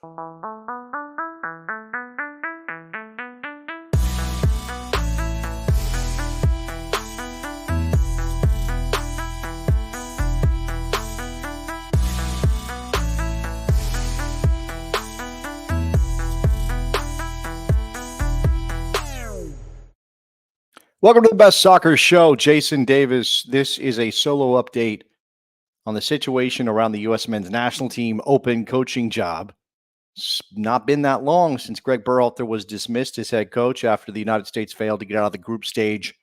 Welcome to the Best Soccer Show. Jason Davis. This is a solo update on the situation around the U.S. men's national team open coaching job. It's not been that long since Greg Berhalter was dismissed as head coach after the United States failed to get out of the group stage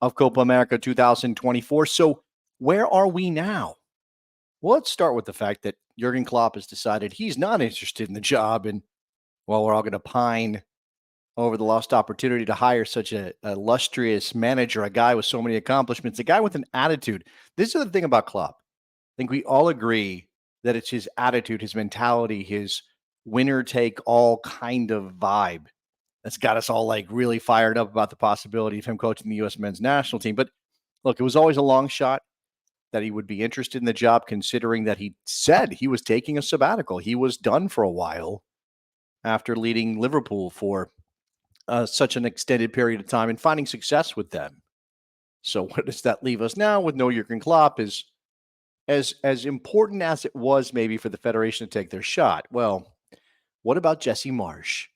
of Copa America 2024. So where are we now? Well, let's start with the fact that Jurgen Klopp has decided he's not interested in the job, and well, we're all going to pine over the lost opportunity to hire such a illustrious manager, a guy with so many accomplishments, a guy with an attitude. This is the thing about Klopp. I think we all agree that it's his attitude, his mentality, his winner take all kind of vibe that's got us all like really fired up about the possibility of him coaching the U.S. men's national team. But look, it was always a long shot that he would be interested in the job, considering that he said he was taking a sabbatical. He was done for a while after leading Liverpool for such an extended period of time and finding success with them. So what does that leave us now with no Jurgen Klopp? Is as important as it was maybe for the Federation to take their shot. Well, what about Jesse Marsch?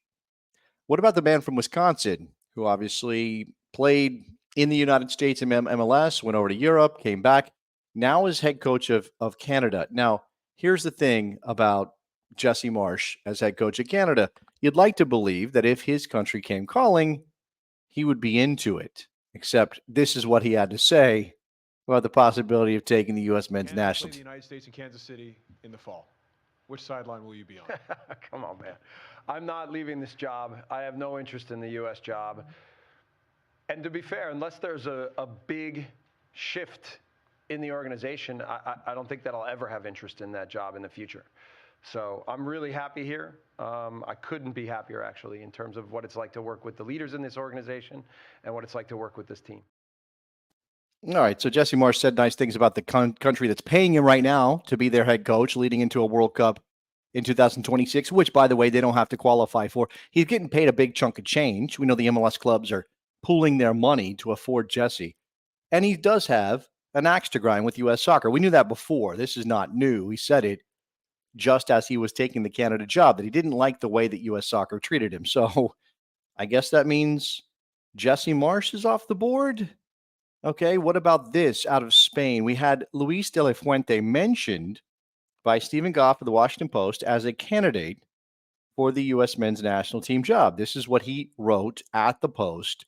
What about the man from Wisconsin who obviously played in the United States in MLS, went over to Europe, came back, now is head coach of Canada. Now, here's the thing about Jesse Marsch as head coach of Canada. You'd like to believe that if his country came calling, he would be into it. Except this is what he had to say about the possibility of taking the U.S. men's national team. The United States and Kansas City in the fall. Which sideline will you be on? Come on, man. I'm not leaving this job. I have no interest in the U.S. job. And to be fair, unless there's a big shift in the organization, I don't think that I'll ever have interest in that job in the future. So I'm really happy here. I couldn't be happier, actually, in terms of what it's like to work with the leaders in this organization and what it's like to work with this team. All right. So Jesse Marsch said nice things about the country that's paying him right now to be their head coach, leading into a World Cup in 2026, which, by the way, they don't have to qualify for. He's getting paid a big chunk of change. We know the MLS clubs are pooling their money to afford Jesse. And he does have an axe to grind with U.S. soccer. We knew that before. This is not new. He said it just as he was taking the Canada job, that he didn't like the way that U.S. soccer treated him. So I guess that means Jesse Marsch is off the board. Okay, what about this out of Spain? We had Luis de la Fuente mentioned by Stephen Goff of the Washington Post as a candidate for the U.S. men's national team job. This is what he wrote at the Post.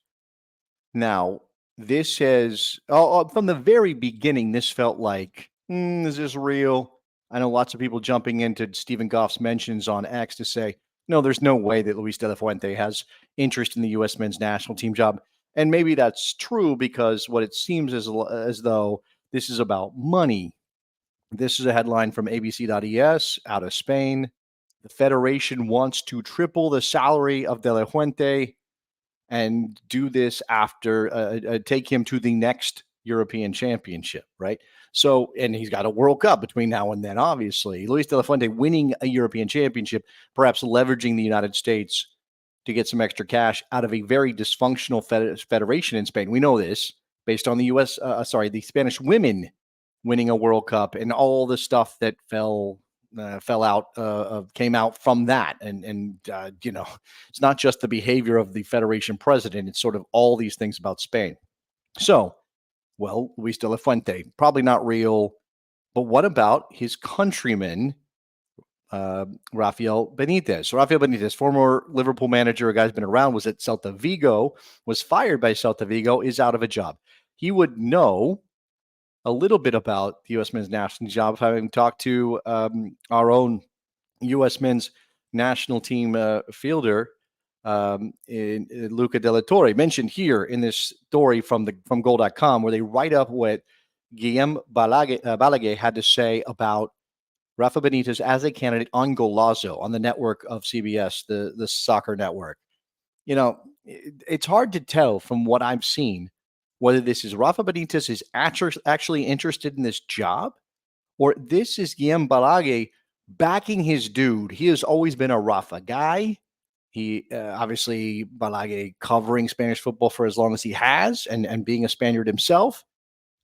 Now, this has, from the very beginning, this felt like, is this real? I know lots of people jumping into Stephen Goff's mentions on X to say, no, there's no way that Luis de la Fuente has interest in the U.S. men's national team job. And maybe that's true because what it seems as though this is about money. This is a headline from ABC.es out of Spain. The Federation wants to triple the salary of de la Fuente and do this after take him to the next European Championship, right? So, and he's got a World Cup between now and then, obviously. Luis de la Fuente winning a European Championship, perhaps leveraging the United States to get some extra cash out of a very dysfunctional federation in Spain. We know this based on the the Spanish women winning a World Cup and all the stuff that came out from that. And it's not just the behavior of the federation president. It's sort of all these things about Spain. So, well, Luis de la Fuente, probably not real. But what about his countryman, Rafael Benitez? So Rafael Benitez, former Liverpool manager, a guy who's been around, was at Celta Vigo, was fired by Celta Vigo, is out of a job. He would know a little bit about the U.S. men's national job, having talked to our own U.S. men's national team fielder, in Luca Della Torre, mentioned here in this story from Goal.com, where they write up what Guillem Balaguer had to say about Rafa Benitez as a candidate on Golazo on the network of CBS, the soccer network. You know, it's hard to tell from what I've seen whether this is Rafa Benitez is actually interested in this job, or this is Guillem Balaguer backing his dude. He has always been a Rafa guy. He obviously, Balage covering Spanish football for as long as he has, and being a Spaniard himself,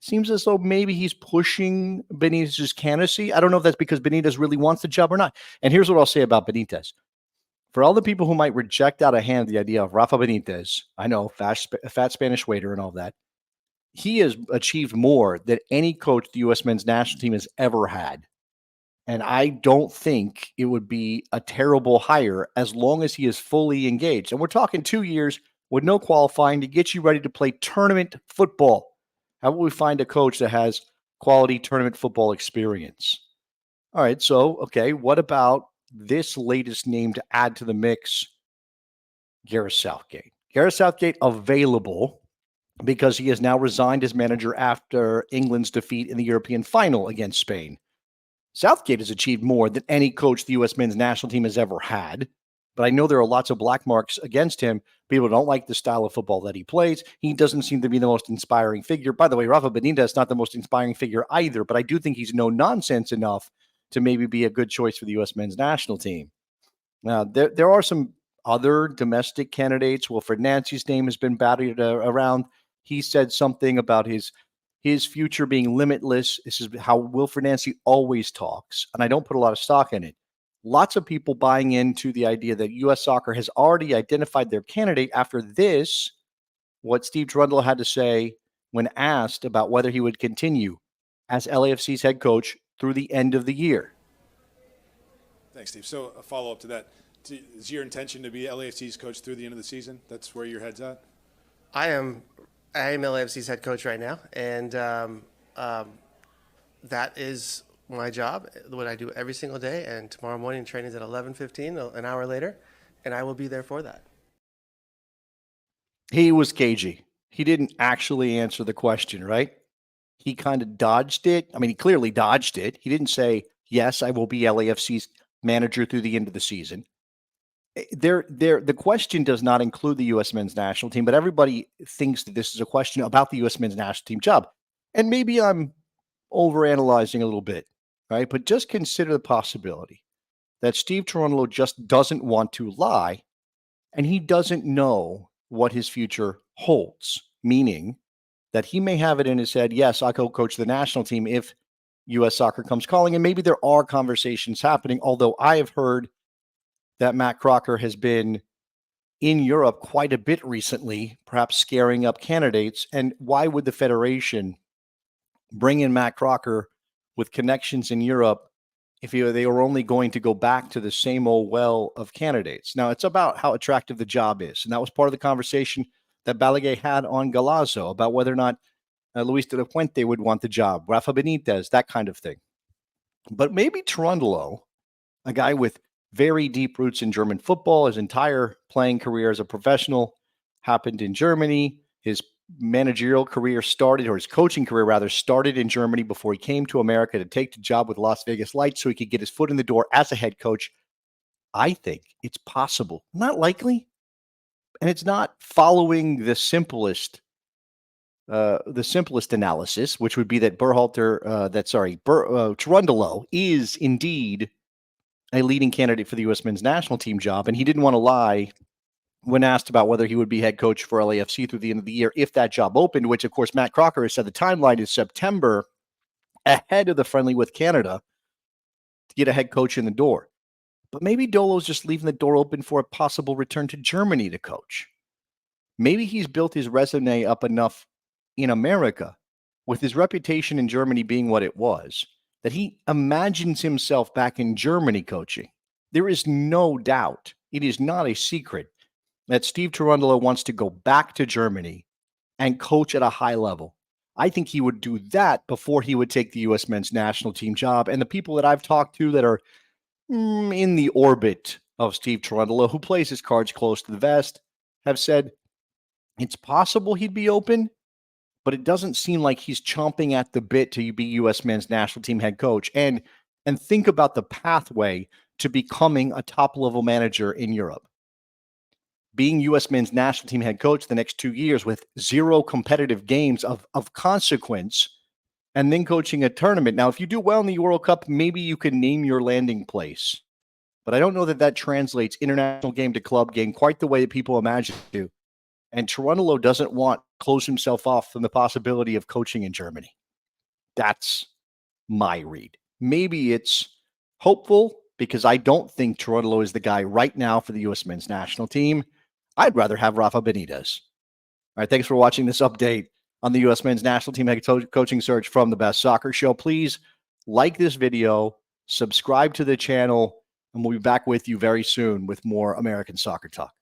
seems as though maybe he's pushing Benitez's candidacy. I don't know if that's because Benitez really wants the job or not. And here's what I'll say about Benitez. For all the people who might reject out of hand the idea of Rafa Benitez, I know, fat Spanish waiter and all that, he has achieved more than any coach the U.S. men's national team has ever had. And I don't think it would be a terrible hire as long as he is fully engaged. And we're talking 2 years with no qualifying to get you ready to play tournament football. How about we find a coach that has quality tournament football experience? All right. So, okay, what about this latest name to add to the mix? Gareth Southgate. Gareth Southgate available because he has now resigned as manager after England's defeat in the European final against Spain. Southgate has achieved more than any coach the U.S. men's national team has ever had. But I know there are lots of black marks against him. People don't like the style of football that he plays. He doesn't seem to be the most inspiring figure. By the way, Rafa Benitez is not the most inspiring figure either, but I do think he's no nonsense enough to maybe be a good choice for the U.S. men's national team. Now, there are some other domestic candidates. Wilfred Nancy's name has been battered around. He said something about his future being limitless. This is how Wilfred Nancy always talks, and I don't put a lot of stock in it. Lots of people buying into the idea that U.S. soccer has already identified their candidate after this, what Steve Cherundolo had to say when asked about whether he would continue as LAFC's head coach through the end of the year. Thanks, Steve. So a follow-up to that. Is your intention to be LAFC's coach through the end of the season? That's where your head's at? I am LAFC's head coach right now, and that is my job, what I do every single day. And tomorrow morning training is at 11:15, an hour later, and I will be there for that. He was cagey. He didn't actually answer the question, right? He kind of dodged it. I mean, he clearly dodged it. He didn't say, yes, I will be LAFC's manager through the end of the season. The question does not include the U.S. men's national team, but everybody thinks that this is a question about the U.S. men's national team job. And maybe I'm overanalyzing a little bit, right? But just consider the possibility that Steve Cherundolo just doesn't want to lie, and he doesn't know what his future holds, meaning that he may have it in his head, yes, I'll co-coach the national team if U.S. soccer comes calling, and maybe there are conversations happening, although I have heard that Matt Crocker has been in Europe quite a bit recently, perhaps scaring up candidates. And why would the Federation bring in Matt Crocker with connections in Europe if they were only going to go back to the same old well of candidates? Now, it's about how attractive the job is. And that was part of the conversation that Balaguer had on Galazzo about whether or not Luis de la Fuente would want the job, Rafa Benitez, that kind of thing. But maybe Cherundolo, a guy with very deep roots in German football, his entire playing career as a professional happened in Germany. His managerial career started, or his coaching career rather, started in Germany before he came to America to take the job with Las Vegas Lights so he could get his foot in the door as a head coach. I think it's possible, not likely, and it's not following the simplest analysis, which would be that Cherundolo is indeed a leading candidate for the U.S. men's national team job, and he didn't want to lie when asked about whether he would be head coach for LAFC through the end of the year if that job opened, which, of course, Matt Crocker has said the timeline is September, ahead of the friendly with Canada, to get a head coach in the door. But maybe Dolo's just leaving the door open for a possible return to Germany to coach. Maybe he's built his resume up enough in America, with his reputation in Germany being what it was, that he imagines himself back in Germany coaching. There is no doubt, it is not a secret, that Steve Cherundolo wants to go back to Germany and coach at a high level. I think he would do that before he would take the U.S. men's national team job. And the people that I've talked to that are in the orbit of Steve Cherundolo, who plays his cards close to the vest, have said it's possible he'd be open, but it doesn't seem like he's chomping at the bit to be U.S. men's national team head coach. And think about the pathway to becoming a top-level manager in Europe. Being U.S. men's national team head coach the next 2 years with 0 competitive games of consequence and then coaching a tournament. Now, if you do well in the World Cup, maybe you can name your landing place. But I don't know that that translates international game to club game quite the way that people imagine it to. And Cherundolo doesn't want to close himself off from the possibility of coaching in Germany. That's my read. Maybe it's hopeful because I don't think Cherundolo is the guy right now for the U.S. men's national team. I'd rather have Rafa Benitez. All right, thanks for watching this update on the U.S. men's national team head coaching search from the Best Soccer Show. Please like this video, subscribe to the channel, and we'll be back with you very soon with more American soccer talk.